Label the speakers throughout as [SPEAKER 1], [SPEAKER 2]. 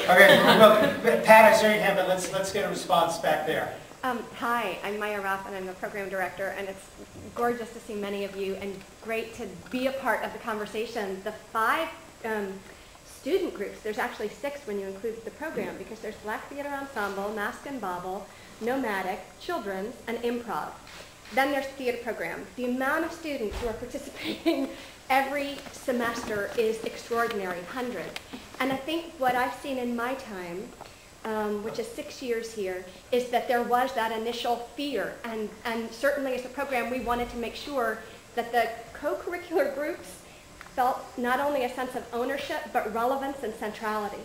[SPEAKER 1] Okay, well, Pat, I saw your hand, but let's get a response back there.
[SPEAKER 2] Hi, I'm Maya Raff, and I'm the program director, and it's gorgeous to see many of you, and great to be a part of the conversation. The 5 student groups, there's actually 6 when you include the program, because there's Black Theater Ensemble, Mask and Bauble, Nomadic, Children's, and Improv. Then there's the theater program. The amount of students who are participating every semester is extraordinary, hundreds. And I think what I've seen in my time, which is 6 years here, is that there was that initial fear. And certainly as a program, we wanted to make sure that the co-curricular groups felt not only a sense of ownership, but relevance and centrality.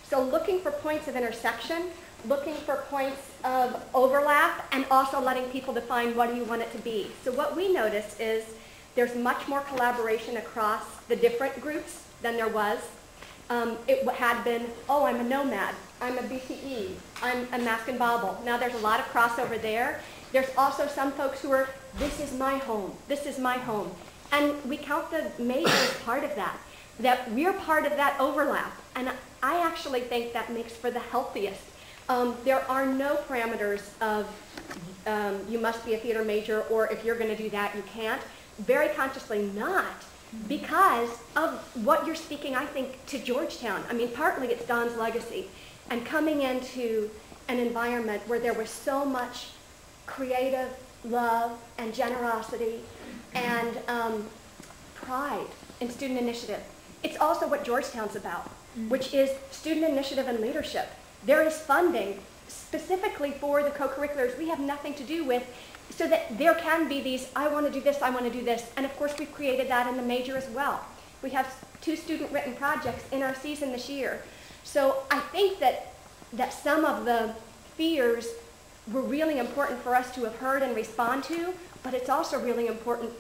[SPEAKER 2] So looking for points of intersection, looking for points of overlap, and also letting people define what do you want it to be. So what we noticed is there's much more collaboration across the different groups than there was. It had been, oh, I'm a nomad, I'm a BTE, I'm a Mask and Bauble. Now there's a lot of crossover there. There's also some folks who are, this is my home, this is my home. And we count the major as part of that we're part of that overlap. And I actually think that makes for the healthiest. There are no parameters of you must be a theater major, or if you're going to do that, you can't. Very consciously not, because of what you're speaking, I think, to Georgetown. I mean, partly it's Donn's legacy, and coming into an environment where there was so much creative love and generosity and pride in student initiative. It's also what Georgetown's about, which is student initiative and leadership. There is funding specifically for the co-curriculars we have nothing to do with, so that there can be these, I want to do this, I want to do this. And of course we've created that in the major as well. We have 2 student-written projects in our season this year. So I think that some of the fears were really important for us to have heard and respond to, but it's also really important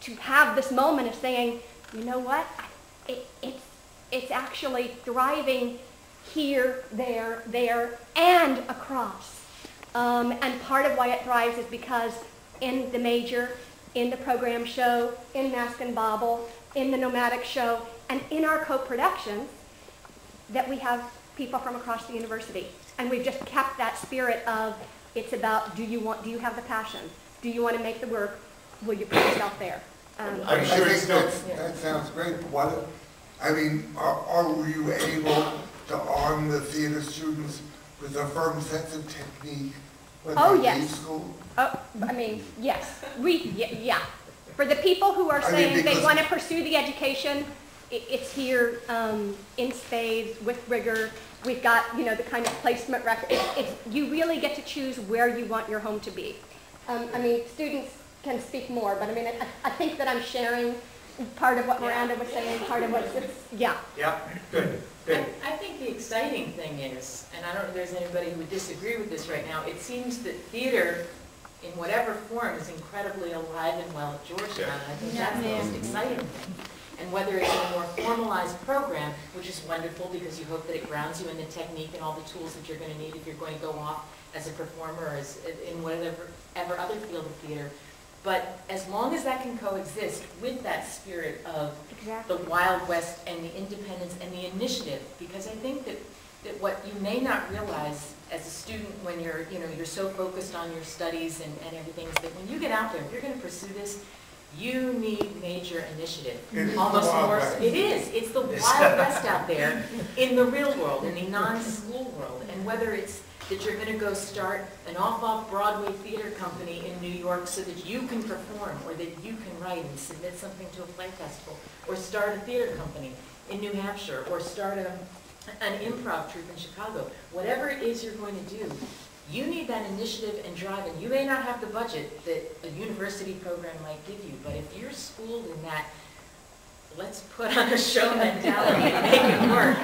[SPEAKER 2] to have this moment of saying, you know what, it's actually thriving here, there, and across. And part of why it thrives is because in the major, in the program show, in Mask and Bauble, in the Nomadic show, and in our co-productions, that we have people from across the university. And we've just kept that spirit of, it's about, do you have the passion? Do you want to make the work? Will you put yourself there?
[SPEAKER 3] I'm sure that sounds great. What, I mean, are you able to arm the theater students with a firm sense of technique when they leave school?
[SPEAKER 2] Oh, I mean, yes. Yeah. For the people who are saying they want to pursue the education, it's here in spades with rigor. We've got, the kind of placement record. You really get to choose where you want your home to be. I mean, students can speak more, but I mean, I think that I'm sharing part of what Miranda was saying, part of what's, yeah.
[SPEAKER 1] Yeah, good.
[SPEAKER 4] I think the exciting thing is, and I don't know if there's anybody who would disagree with this right now, it seems that theater, in whatever form, is incredibly alive and well at Georgetown. I think that's the most exciting thing. And whether it's in a more formalized program, which is wonderful because you hope that it grounds you in the technique and all the tools that you're going to need if you're going to go off as a performer or as in whatever other field of theater. But as long as that can coexist with that spirit of the Wild West and the independence and the initiative, because I think that what you may not realize as a student when you're so focused on your studies and everything is that when you get out there, if you're going to pursue this, you need major initiative. Almost more. It is. It's the Wild West out there in the real world, in the non-school world, and whether it's that you're going to go start an off-Broadway theater company in New York so that you can perform, or that you can write and submit something to a play festival, or start a theater company in New Hampshire, or start an improv troupe in Chicago. Whatever it is you're going to do, you need that initiative and drive, and you may not have the budget that a university program might give you, but if you're schooled in that, let's put on a show mentality and make it work,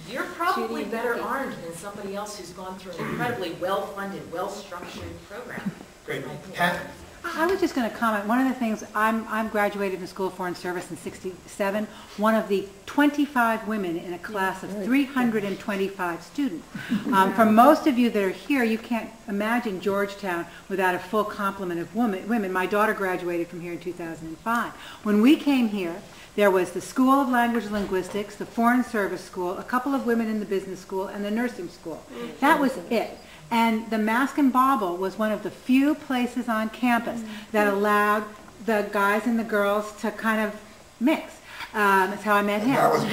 [SPEAKER 4] you're probably better armed than somebody else who's gone through an incredibly well-funded, well-structured program.
[SPEAKER 1] Great. Pat?
[SPEAKER 5] I was just going to comment. One of the things, I'm graduated from School of Foreign Service in '67, one of the 25 women in a class of 325 students. For most of you that are here, you can't imagine Georgetown without a full complement of women. My daughter graduated from here in 2005. When we came here, There was the School of Language and Linguistics, the Foreign Service School, a couple of women in the business school, and the nursing school. That was it. And the Mask and Bauble was one of the few places on campus that allowed the guys and the girls to kind of mix. That's how I met him.
[SPEAKER 3] That was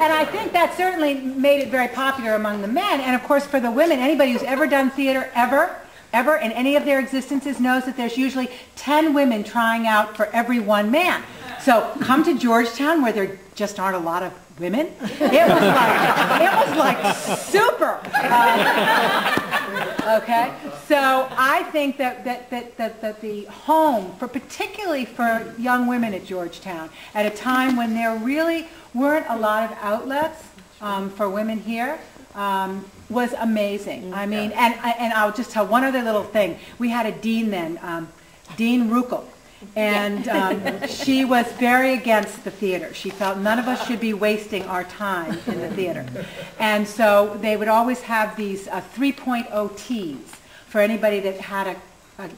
[SPEAKER 5] and I think that certainly made it very popular among the men. And of course, for the women, anybody who's ever done theater ever in any of their existences knows that there's usually 10 women trying out for every one man. So come to Georgetown, where there just aren't a lot of women. It was like super. Okay, so I think that the home, particularly for young women at Georgetown, at a time when there really weren't a lot of outlets for women here, was amazing. I mean, and I'll just tell one other little thing. We had a dean then, Dean Ruckel. And she was very against the theater. She felt none of us should be wasting our time in the theater. And so they would always have these 3.0 Ts for anybody that had a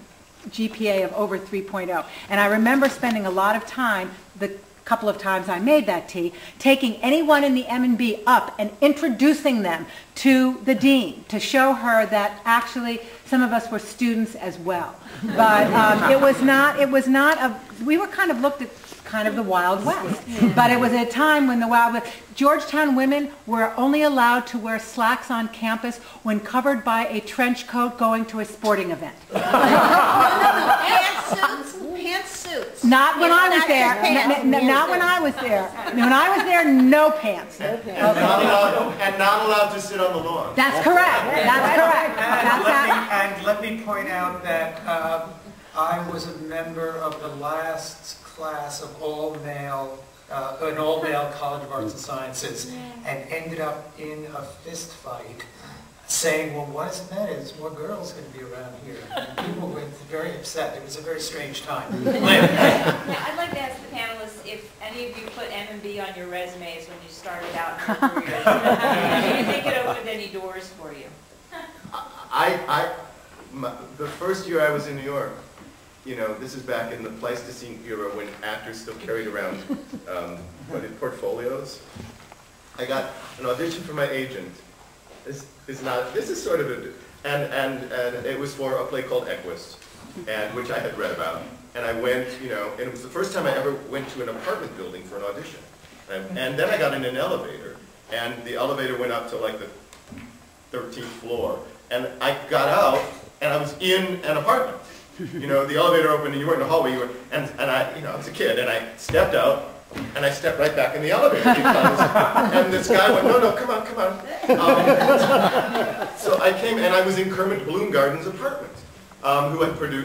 [SPEAKER 5] GPA of over 3.0. And I remember spending a lot of time, the couple of times I made that T, taking anyone in the M&B up and introducing them to the dean to show her that actually some of us were students as well. But we were kind of looked at kind of the Wild West. But it was a time when the Wild West, Georgetown women were only allowed to wear slacks on campus when covered by a trench coat going to a sporting event.
[SPEAKER 6] Pantsuits.
[SPEAKER 5] Not when I was there. Not when I was there. When I was there, no pants. Okay.
[SPEAKER 7] And not allowed to sit on the lawn.
[SPEAKER 5] That's correct. That's correct.
[SPEAKER 1] And let me point out that I was a member of the last class of an all-male College of Arts and Sciences, and ended up in a fist fight, saying, well, what's the matter? There's more girls going to be around here. And people were very upset. It was a very strange time.
[SPEAKER 8] Now, I'd like to ask the panelists if any of you put M&B on your resumes when you started out in your careers. Do you think it opened any doors for you?
[SPEAKER 7] The first year I was in New York, you know, this is back in the Pleistocene era when actors still carried around portfolios. I got an audition for my agent. This is sort of and it was for a play called Equus, and which I had read about. And I went, you know, and it was the first time I ever went to an apartment building for an audition. And then I got in an elevator, and the elevator went up to like the 13th floor, and I got out, and I was in an apartment. You know, the elevator opened, and you were in the hallway. And I, you know, I was a kid, and I stepped out, and I stepped right back in the elevator because, and this guy went, no, come on. So I came, and I was in Kermit Bloomgarden's apartment,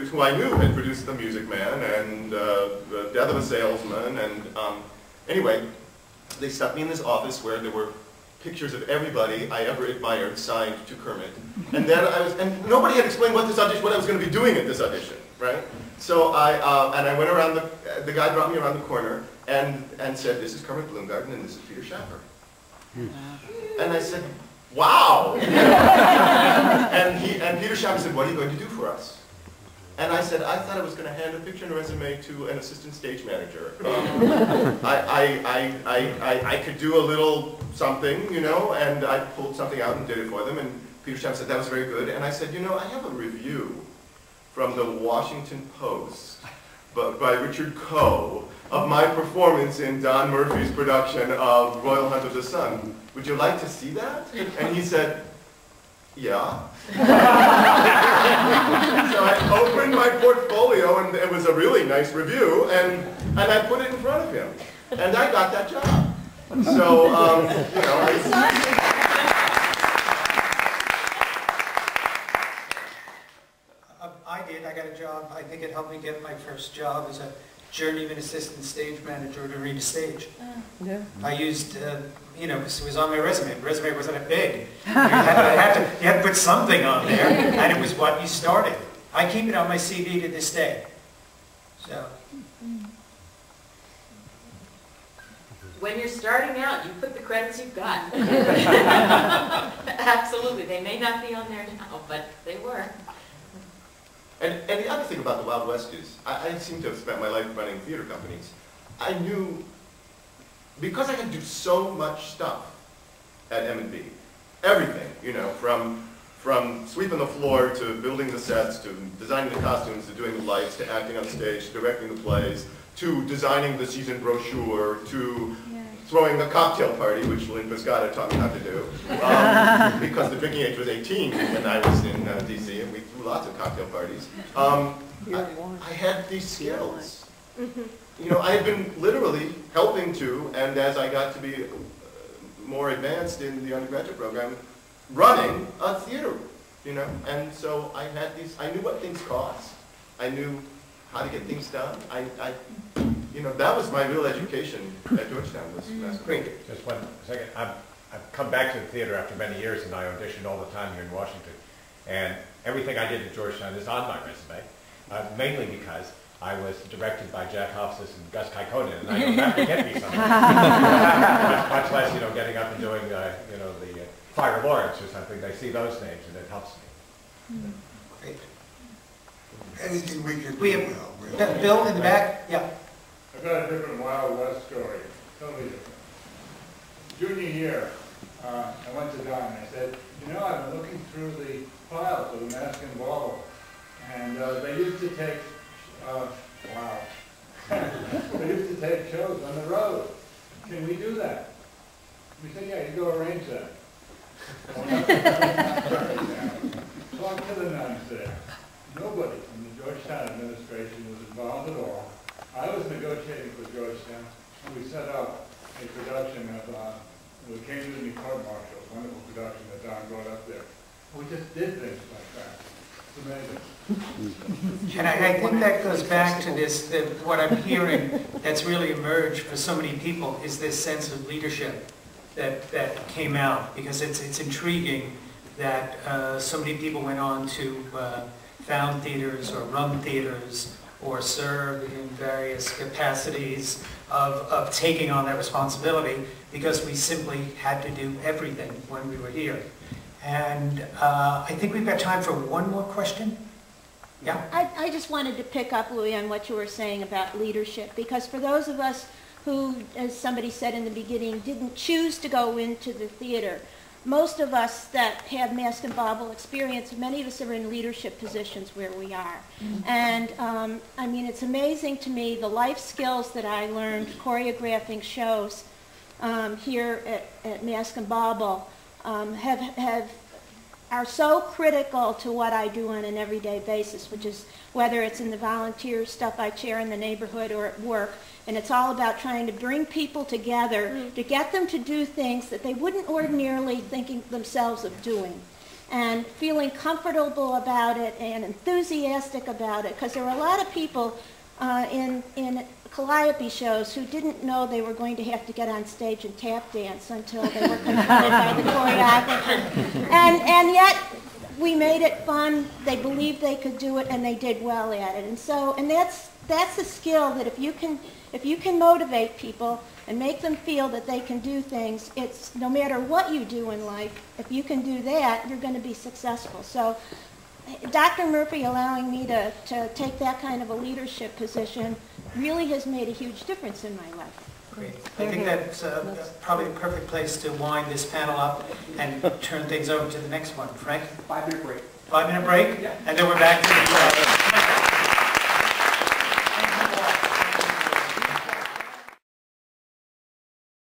[SPEAKER 7] who I knew had produced The Music Man and The Death of a Salesman, and anyway, they stuck me in this office where there were pictures of everybody I ever admired signed to Kermit, and then and nobody had explained what I was going to be doing at this audition, right? So I went around the guy brought me around the corner and said, this is Kermit Bloomgarden and this is Peter Schaffer. And I said, wow! and Peter Schaffer said, what are you going to do for us? And I said, I thought I was going to hand a picture and a resume to an assistant stage manager. I could do a little something, you know, and I pulled something out and did it for them. And Peter Schaffer said, that was very good. And I said, you know, I have a review from the Washington Post by Richard Coe of my performance in Don Murphy's production of Royal Hunt of the Sun. Would you like to see that? And he said, yeah. So I opened my portfolio, and it was a really nice review, and I put it in front of him, and I got that job. So, you know,
[SPEAKER 1] I did. I got a job. I think it helped me get my first job as a journeyman assistant stage manager to read a stage. Yeah. I used, you know, this was on my resume. The resume wasn't that big. You had to put something on there, and it was what you started. I keep it on my CV to this day. So.
[SPEAKER 4] When you're starting out, you put the credits you've got. Absolutely. They may not be on there now, but they were.
[SPEAKER 7] And the other thing about the Wild West is, I seem to have spent my life running theater companies. I knew, because I had to do so much stuff at M&B, everything, you know, from sweeping the floor to building the sets, to designing the costumes, to doing the lights, to acting on stage, to directing the plays, to designing the season brochure, to throwing a cocktail party, which Lynn Pescata taught me how to do, because the drinking age was 18 when I was in DC, and we threw lots of cocktail parties. I had these skills. You know, I had been literally helping to, and as I got to be more advanced in the undergraduate program, running a theater, you know, and so I had these, I knew what things cost. I knew how to get things done. You know, that was my real education at Georgetown. Was great.
[SPEAKER 9] Just 1 second. I've come back to the theater after many years, and I auditioned all the time here in Washington. And everything I did at Georgetown is on my resume, mainly because I was directed by Jack Hofsiss and Gus Kaikkonen, and I know that would get me something. much less, you know, getting up and doing, you know, the Fire Lawrence or something. They see those names, and it helps me.
[SPEAKER 1] Great.
[SPEAKER 3] Anything we could
[SPEAKER 1] We
[SPEAKER 3] do
[SPEAKER 1] have
[SPEAKER 3] well, really.
[SPEAKER 1] Bill in the back. Yeah.
[SPEAKER 10] I've got a different Wild West story, totally different. Junior year, I went to Donn and I said, you know, I've been looking through the files of the Mask and Bauble, and they used to take, they used to take shows on the road. Can we do that? We said, yeah, you go arrange that. Talk to the nuns there. Nobody from the Georgetown administration was involved at all. I was negotiating for Georgetown, and we set up a production of the King Louis Court Martial, a wonderful production that Donn brought up there. We just did things like that. It's amazing.
[SPEAKER 1] And I think that goes back to this, that what I'm hearing that's really emerged for so many people is this sense of leadership that came out, because it's intriguing that so many people went on to found theaters or run theaters or serve in various capacities of taking on that responsibility, because we simply had to do everything when we were here. And I think we've got time for one more question. Yeah?
[SPEAKER 6] I just wanted to pick up, Louis, on what you were saying about leadership, because for those of us who, as somebody said in the beginning, didn't choose to go into the theater, most of us that have Mask and Bauble experience, many of us are in leadership positions where we are. And I mean, it's amazing to me the life skills that I learned choreographing shows here at Mask and Bauble are so critical to what I do on an everyday basis, which is whether it's in the volunteer stuff I chair in the neighborhood or at work. And it's all about trying to bring people together to get them to do things that they wouldn't ordinarily think themselves of doing. And feeling comfortable about it and enthusiastic about it. Because there are a lot of people in Calliope shows who didn't know they were going to have to get on stage and tap dance until they were confronted by the choreographer. And yet, we made it fun, they believed they could do it, and they did well at it. And so, and that's a skill that if you can motivate people and make them feel that they can do things, it's no matter what you do in life, if you can do that, you're going to be successful. So Dr. Murphy allowing me to take that kind of a leadership position really has made a huge difference in my life.
[SPEAKER 1] Great. I think that's probably a perfect place to wind this panel up and turn things over to the next one. Frank?
[SPEAKER 11] 5-minute break.
[SPEAKER 1] 5-minute break?
[SPEAKER 11] Yeah.
[SPEAKER 1] And then we're back to the